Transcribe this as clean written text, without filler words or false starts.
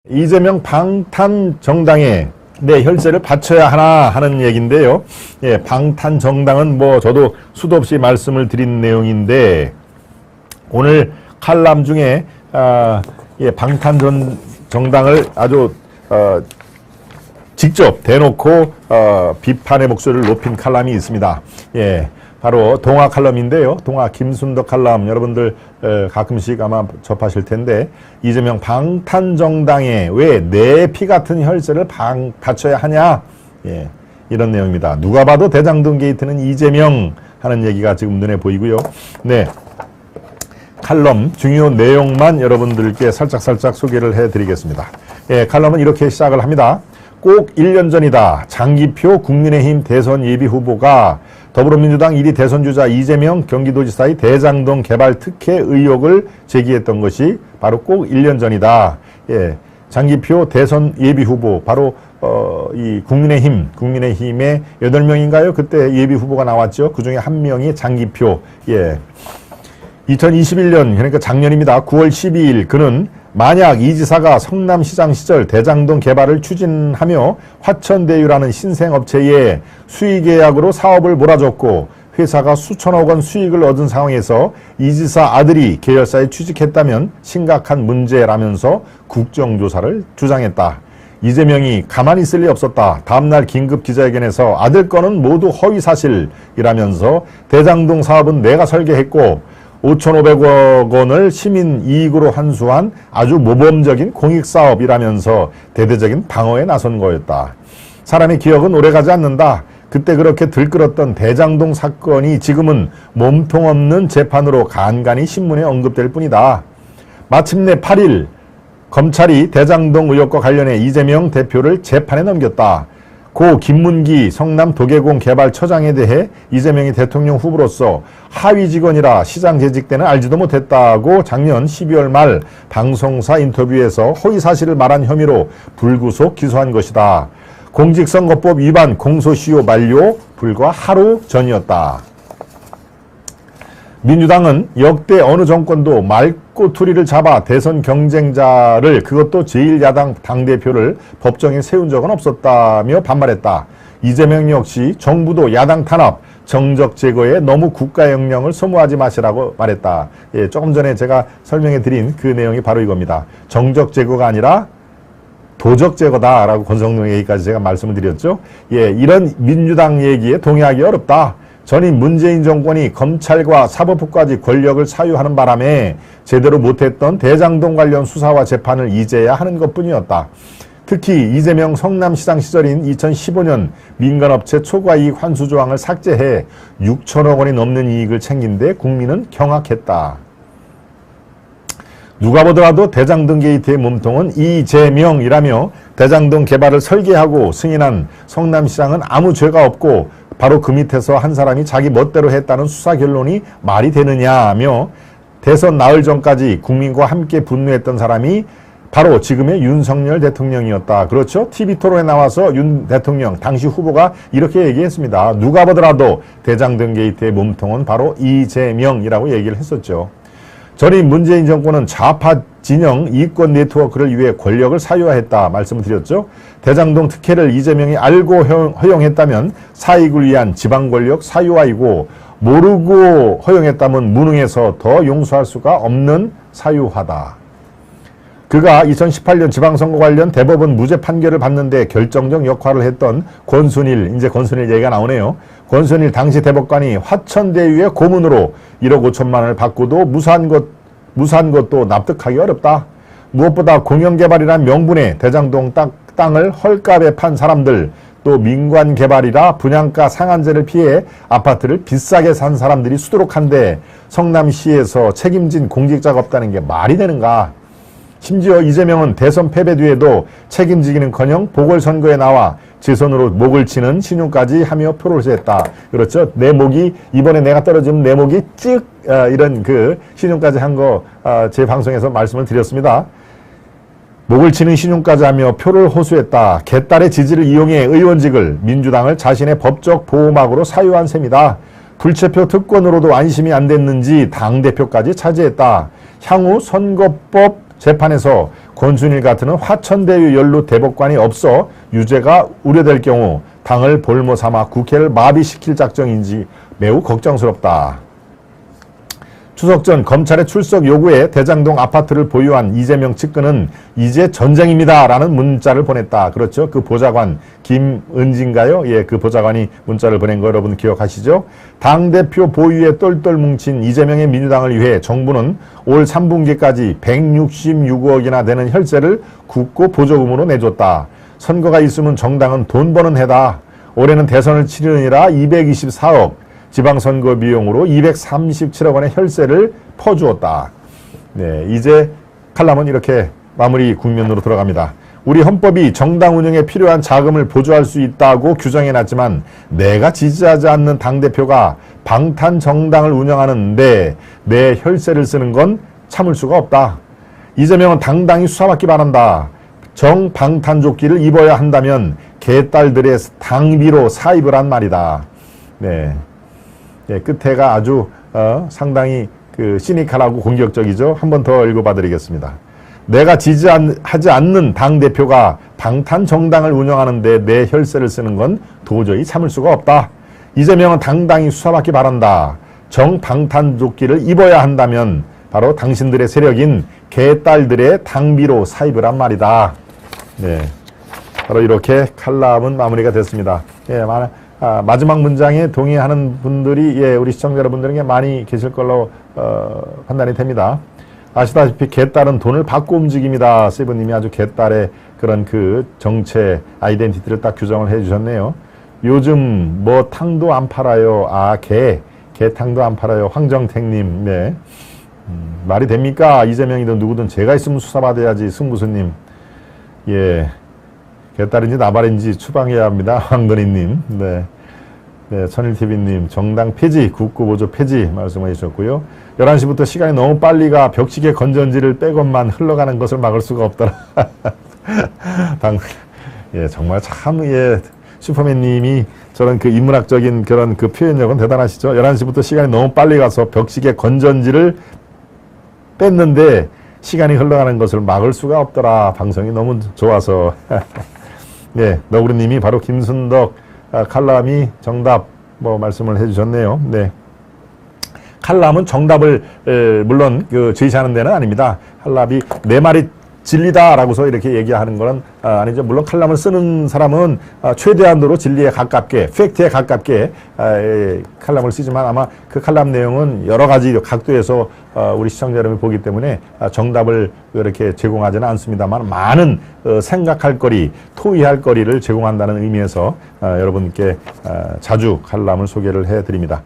이재명 방탄 정당에 내 혈세를 바쳐야 하나 하는 얘기인데요. 예, 방탄 정당은 뭐 저도 수도 없이 말씀을 드린 내용인데 오늘 칼럼 중에 방탄 정당을 아주 직접 대놓고 비판의 목소리를 높인 칼럼이 있습니다. 예, 바로 동아 칼럼인데요. 동아 김순덕 칼럼 여러분들 가끔씩 아마 접하실 텐데 이재명 방탄 정당에 왜 내 피 같은 혈세를 바쳐야 하냐, 예, 이런 내용입니다. 누가 봐도 대장동 게이트는 이재명 하는 얘기가 지금 눈에 보이고요. 네, 칼럼 중요 내용만 여러분들께 살짝 소개를 해드리겠습니다. 예, 칼럼은 이렇게 시작을 합니다. 꼭 1년 전이다. 장기표 국민의힘 대선 예비 후보가 더불어민주당 1위 대선주자 이재명 경기도지사의 대장동 개발 특혜 의혹을 제기했던 것이 바로 꼭 1년 전이다. 예, 장기표 대선 예비 후보 바로 이 국민의힘의 8명인가요? 그때 예비 후보가 나왔죠. 그중에 한 명이 장기표. 예. 2021년 그러니까 작년입니다. 9월 12일 그는 만약 이 지사가 성남시장 시절 대장동 개발을 추진하며 화천대유라는 신생업체에 수의계약으로 사업을 몰아줬고 회사가 수천억 원 수익을 얻은 상황에서 이 지사 아들이 계열사에 취직했다면 심각한 문제라면서 국정조사를 주장했다. 이재명이 가만히 있을 리 없었다. 다음날 긴급 기자회견에서 아들 거는 모두 허위사실이라면서 대장동 사업은 내가 설계했고 5,500억 원을 시민 이익으로 환수한 아주 모범적인 공익사업이라면서 대대적인 방어에 나선 거였다. 사람의 기억은 오래가지 않는다. 그때 그렇게 들끓었던 대장동 사건이 지금은 몸통 없는 재판으로 간간히 신문에 언급될 뿐이다. 마침내 8일 검찰이 대장동 의혹과 관련해 이재명 대표를 재판에 넘겼다. 고 김문기 성남 도계공 개발처장에 대해 이재명이 대통령 후보로서 하위 직원이라 시장 재직 때는 알지도 못했다고 작년 12월 말 방송사 인터뷰에서 허위사실을 말한 혐의로 불구속 기소한 것이다. 공직선거법 위반 공소시효 만료 불과 하루 전이었다. 민주당은 역대 어느 정권도 말꼬투리를 잡아 대선 경쟁자를 그것도 제1야당 당대표를 법정에 세운 적은 없었다며 반발했다. 이재명 역시 정부도 야당 탄압, 정적 제거에 너무 국가 역량을 소모하지 마시라고 말했다. 예, 조금 전에 제가 설명해 드린 그 내용이 바로 이겁니다. 정적 제거가 아니라 도적 제거다라고 권성동 얘기까지 제가 말씀을 드렸죠. 예, 이런 민주당 얘기에 동의하기 어렵다. 전임 문재인 정권이 검찰과 사법부까지 권력을 사유하는 바람에 제대로 못했던 대장동 관련 수사와 재판을 이제야 하는 것뿐이었다. 특히 이재명 성남시장 시절인 2015년 민간업체 초과이익 환수 조항을 삭제해 6천억 원이 넘는 이익을 챙긴 데 국민은 경악했다. 누가 보더라도 대장동 게이트의 몸통은 이재명이라며 대장동 개발을 설계하고 승인한 성남시장은 아무 죄가 없고 바로 그 밑에서 한 사람이 자기 멋대로 했다는 수사 결론이 말이 되느냐며 대선 나흘 전까지 국민과 함께 분노했던 사람이 바로 지금의 윤석열 대통령이었다. 그렇죠? TV토론에 나와서 윤 대통령 당시 후보가 이렇게 얘기했습니다. 누가 보더라도 대장동 게이트의 몸통은 바로 이재명이라고 얘기를 했었죠. 전임 문재인 정권은 좌파 진영 이권 네트워크를 위해 권력을 사유화했다 말씀을 드렸죠. 대장동 특혜를 이재명이 알고 허용했다면 사익을 위한 지방 권력 사유화이고 모르고 허용했다면 무능해서 더 용서할 수가 없는 사유화다. 그가 2018년 지방선거 관련 대법원 무죄 판결을 받는데 결정적 역할을 했던 권순일, 이제 권순일 얘기가 나오네요. 권순일 당시 대법관이 화천대유의 고문으로 1억 5천만 원을 받고도 무사한 것도 납득하기 어렵다. 무엇보다 공영개발이란 명분에 대장동 땅을 헐값에 판 사람들, 또 민관개발이라 분양가 상한제를 피해 아파트를 비싸게 산 사람들이 수두룩한데 성남시에서 책임진 공직자가 없다는 게 말이 되는가. 심지어 이재명은 대선 패배 뒤에도 책임지기는커녕 보궐선거에 나와 제 손으로 목을 치는 신용까지 하며 표를 했다. 그렇죠? 내 목이 이번에 내가 떨어지면 내 목이 찍 이런 그 신용까지 한 거 제 방송에서 말씀을 드렸습니다. 목을 치는 신용까지 하며 표를 호소했다. 개딸의 지지를 이용해 의원직을 민주당을 자신의 법적 보호막으로 사유한 셈이다. 불체표 특권으로도 안심이 안 됐는지 당대표까지 차지했다. 향후 선거법 재판에서 권순일 같은 화천대유 연루 대법관이 없어 유죄가 우려될 경우 당을 볼모 삼아 국회를 마비시킬 작정인지 매우 걱정스럽다. 추석 전 검찰의 출석 요구에 대장동 아파트를 보유한 이재명 측근은 이제 전쟁입니다 라는 문자를 보냈다. 그렇죠. 그 보좌관 김은진가요? 예, 그 보좌관이 문자를 보낸 거 여러분 기억하시죠? 당대표 보유에 똘똘 뭉친 이재명의 민주당을 위해 정부는 올 3분기까지 166억이나 되는 혈세를 국고 보조금으로 내줬다. 선거가 있으면 정당은 돈 버는 해다. 올해는 대선을 치르느라 224억. 지방선거 비용으로 237억 원의 혈세를 퍼주었다. 네, 이제 칼럼은 이렇게 마무리 국면으로 들어갑니다. 우리 헌법이 정당 운영에 필요한 자금을 보조할 수 있다고 규정해놨지만 내가 지지하지 않는 당대표가 방탄 정당을 운영하는데 내 혈세를 쓰는 건 참을 수가 없다. 이재명은 당당히 수사받기 바란다. 정방탄조끼를 입어야 한다면 개딸들의 당비로 사입을 한 말이다. 네. 예, 끝에가 아주 상당히 시니컬하고 공격적이죠. 한 번 더 읽어봐 드리겠습니다. 내가 지지하지 않는 당대표가 방탄 정당을 운영하는데 내 혈세를 쓰는 건 도저히 참을 수가 없다. 이재명은 당당히 수사받기 바란다. 정방탄조끼를 입어야 한다면 바로 당신들의 세력인 개딸들의 당비로 사입을 한 말이다. 네, 바로 이렇게 칼럼은 마무리가 됐습니다. 예, 마지막 문장에 동의하는 분들이 우리 시청자 여러분들에게 많이 계실 걸로 판단이 됩니다. 아시다시피 개딸은 돈을 받고 움직입니다. 세븐님이 아주 개딸의 그런 그 정체 아이덴티티를 딱 규정을 해주셨네요. 요즘 뭐 탕도 안 팔아요. 개탕도 안 팔아요. 황정택님. 네. 말이 됩니까? 이재명이든 누구든 제가 있으면 수사받아야지. 승부수님. 예. 개딸인지 나발인지 추방해야 합니다. 황건희님. 네. 네, 천일TV님, 정당 폐지, 국고보조 폐지 말씀해 주셨고요. 11시부터 시간이 너무 빨리 가 벽시계 건전지를 빼고만 흘러가는 것을 막을 수가 없더라. 예, 정말 참, 예, 슈퍼맨님이 저런 그 인문학적인 그런 그 표현력은 대단하시죠. 11시부터 시간이 너무 빨리 가서 벽시계 건전지를 뺐는데 시간이 흘러가는 것을 막을 수가 없더라. 방송이 너무 좋아서. 네, 너구리님이 바로 김순덕 칼럼이 정답 말씀을 해주셨네요. 네, 칼럼은 정답을 물론 제시하는 데는 아닙니다. 칼럼이 내 말이 진리다라고서 이렇게 얘기하는 거는 아니죠. 물론 칼럼을 쓰는 사람은 최대한도로 진리에 가깝게, 팩트에 가깝게 칼럼을 쓰지만 아마 그 칼럼 내용은 여러 가지 각도에서 우리 시청자 여러분이 보기 때문에 정답을 이렇게 제공하지는 않습니다만 많은 생각할 거리, 토의할 거리를 제공한다는 의미에서 여러분께 자주 칼럼을 소개를 해드립니다.